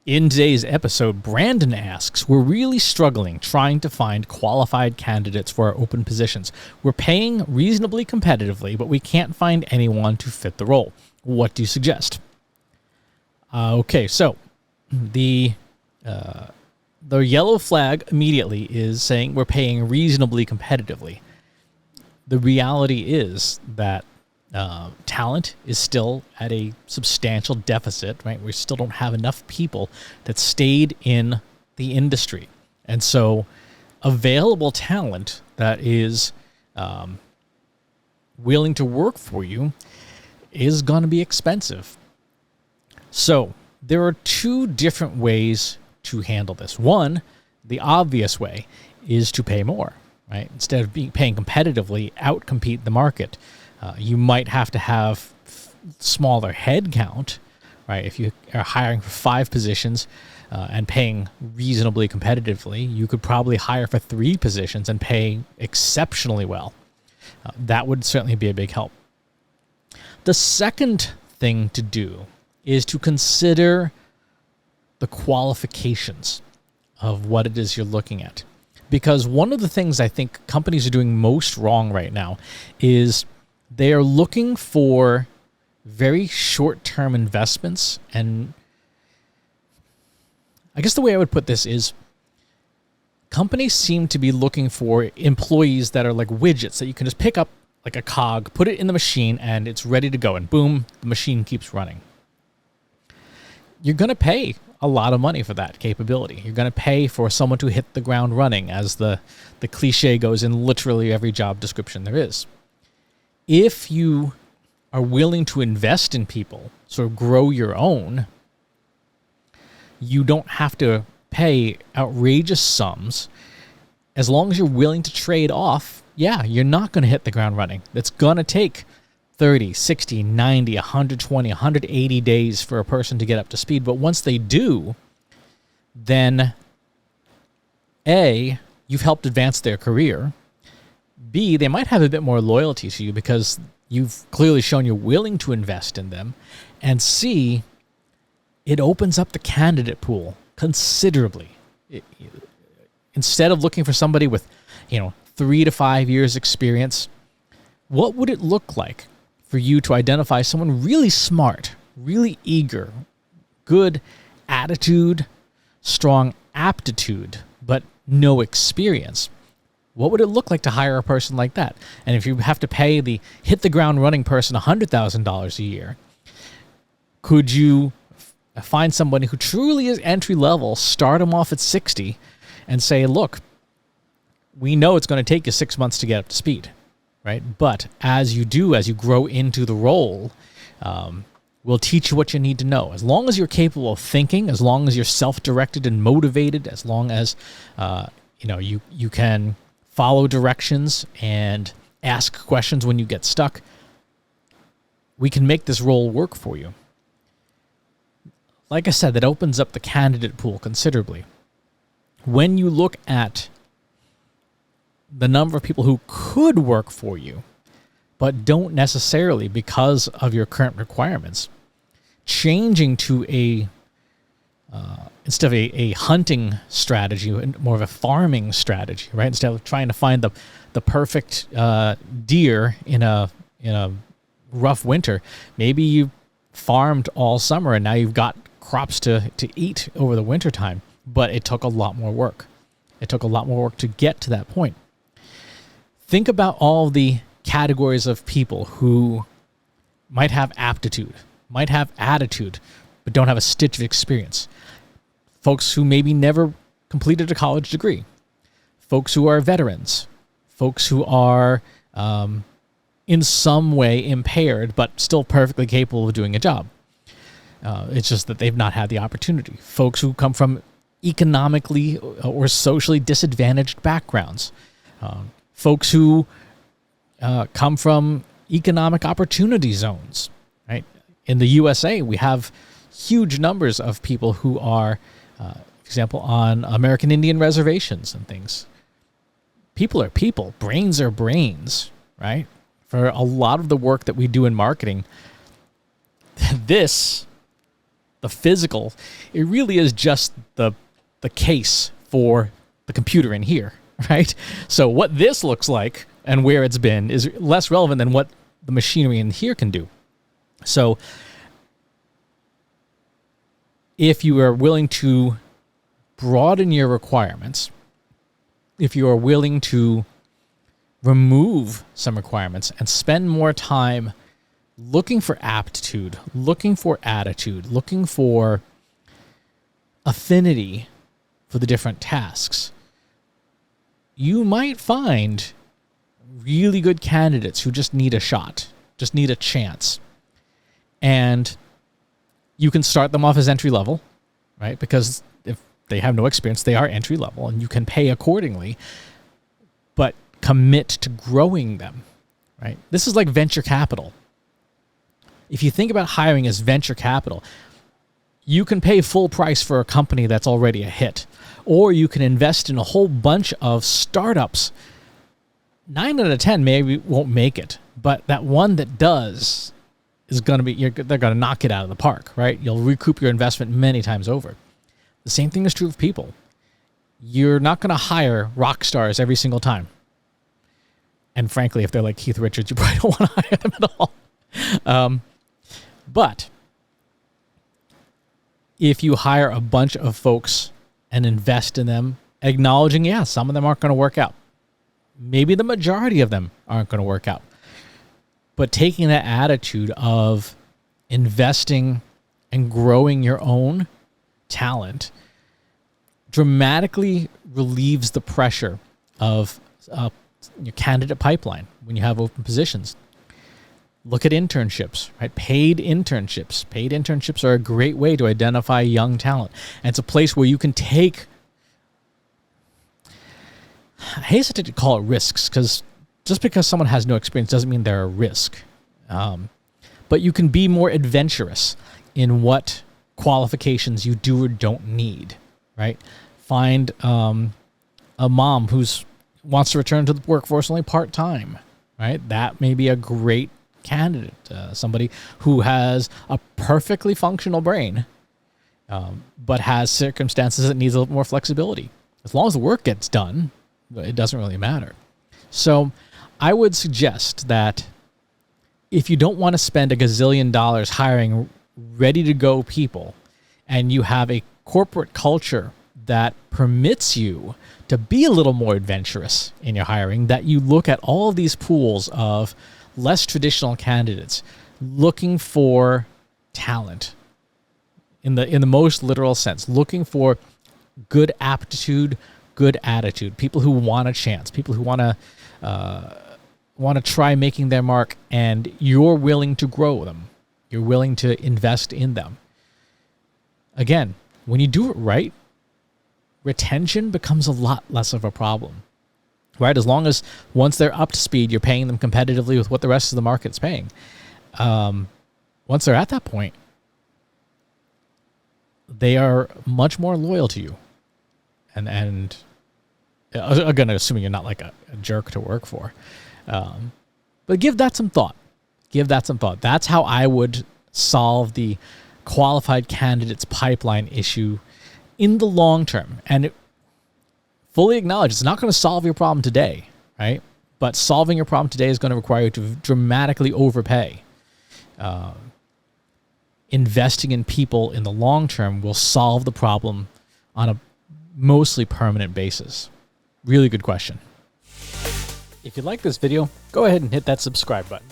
In today's episode, Brandon asks, we're really struggling trying to find qualified candidates for our open positions. We're paying reasonably competitively, but we can't find anyone to fit the role. What do you suggest? Okay, so the yellow flag immediately is saying we're paying reasonably competitively. The reality is that talent is still at a substantial deficit, right? We still don't have enough people that stayed in the industry. And so available talent that is willing to work for you is going to be expensive. So there are two different ways to handle this. One, the obvious way, is to pay more, right? Instead of paying competitively, outcompete the market. You might have to have smaller head count, right? If you are hiring for 5 positions and paying reasonably competitively, you could probably hire for 3 positions and pay exceptionally well. That would certainly be a big help. The second thing to do is to consider the qualifications of what it is you're looking at. Because one of the things I think companies are doing most wrong right now is they are looking for very short-term investments. And I guess the way I would put this is companies seem to be looking for employees that are like widgets that you can just pick up like a cog, put it in the machine, and it's ready to go. And boom, the machine keeps running. You're going to pay a lot of money for that capability. You're going to pay for someone to hit the ground running, as the cliche goes in literally every job description there is. If you are willing to invest in people, sort of grow your own, you don't have to pay outrageous sums. As long as you're willing to trade off, yeah, you're not going to hit the ground running. It's going to take 30, 60, 90, 120, 180 days for a person to get up to speed. But once they do, then A, you've helped advance their career. B, they might have a bit more loyalty to you because you've clearly shown you're willing to invest in them. And C, it opens up the candidate pool considerably. Instead of looking for somebody with, 3 to 5 years experience, what would it look like for you to identify someone really smart, really eager, good attitude, strong aptitude, but no experience? What would it look like to hire a person like that? And if you have to pay the hit the ground running person $100,000 a year, could you find somebody who truly is entry level, start them off at 60, and say, look, we know it's going to take you 6 months to get up to speed, right? But as you grow into the role, we'll teach you what you need to know. As long as you're capable of thinking, as long as you're self-directed and motivated, as long as you can follow directions and ask questions when you get stuck, we can make this role work for you. Like I said, that opens up the candidate pool considerably. When you look at the number of people who could work for you, but don't necessarily because of your current requirements, changing to instead of a hunting strategy, more of a farming strategy, right? Instead of trying to find the perfect deer in a rough winter, maybe you farmed all summer and now you've got crops to eat over the wintertime, but it took a lot more work. It took a lot more work to get to that point. Think about all the categories of people who might have aptitude, might have attitude, but don't have a stitch of experience. Folks who maybe never completed a college degree. Folks who are veterans. Folks who are in some way impaired, but still perfectly capable of doing a job. It's just that they've not had the opportunity. Folks who come from economically or socially disadvantaged backgrounds. Folks who come from economic opportunity zones, right? In the USA, we have huge numbers of people who are, for example, on American Indian reservations and things. People are people. Brains are brains, right? For a lot of the work that we do in marketing, this the physical. It really is just the case for the computer in here, right? So what this looks like and where it's been is less relevant than what the machinery in here can do. So if you are willing to broaden your requirements, if you are willing to remove some requirements and spend more time looking for aptitude, looking for attitude, looking for affinity for the different tasks, you might find really good candidates who just need a shot, just need a chance. And you can start them off as entry level, right? Because if they have no experience, they are entry level, and you can pay accordingly, but commit to growing them, right? This is like venture capital. If you think about hiring as venture capital, you can pay full price for a company that's already a hit, or you can invest in a whole bunch of startups. 9 out of 10 maybe won't make it, but that one that does is going to be, they're going to knock it out of the park, right? You'll recoup your investment many times over. The same thing is true of people. You're not going to hire rock stars every single time. And frankly, if they're like Keith Richards, you probably don't want to hire them at all. But if you hire a bunch of folks and invest in them, acknowledging, yeah, some of them aren't going to work out. Maybe the majority of them aren't going to work out. But taking that attitude of investing and growing your own talent dramatically relieves the pressure of your candidate pipeline when you have open positions. Look at internships, right? Paid internships. Paid internships are a great way to identify young talent. And it's a place where you can take, I hesitate to call it risks, because just because someone has no experience doesn't mean they're a risk. But you can be more adventurous in what qualifications you do or don't need, right? Find a mom who wants to return to the workforce only part-time, right? That may be a great candidate. Somebody who has a perfectly functional brain, but has circumstances that needs a little more flexibility. As long as the work gets done, it doesn't really matter. So I would suggest that if you don't want to spend $1 gazillion hiring ready-to-go people, and you have a corporate culture that permits you to be a little more adventurous in your hiring, that you look at all of these pools of less traditional candidates looking for talent in the most literal sense, looking for good aptitude, good attitude, people who want a chance, people who want to try making their mark, and you're willing to grow them. You're willing to invest in them. Again, when you do it right, retention becomes a lot less of a problem, right? As long as once they're up to speed, you're paying them competitively with what the rest of the market's paying. Once they're at that point, they are much more loyal to you. And again, assuming you're not like a jerk to work for. But give that some thought. That's how I would solve the qualified candidates pipeline issue in the long term. And fully acknowledge it's not going to solve your problem today, right? But solving your problem today is going to require you to dramatically overpay. Investing in people in the long term will solve the problem on a mostly permanent basis. Really good question. If you like this video, go ahead and hit that subscribe button.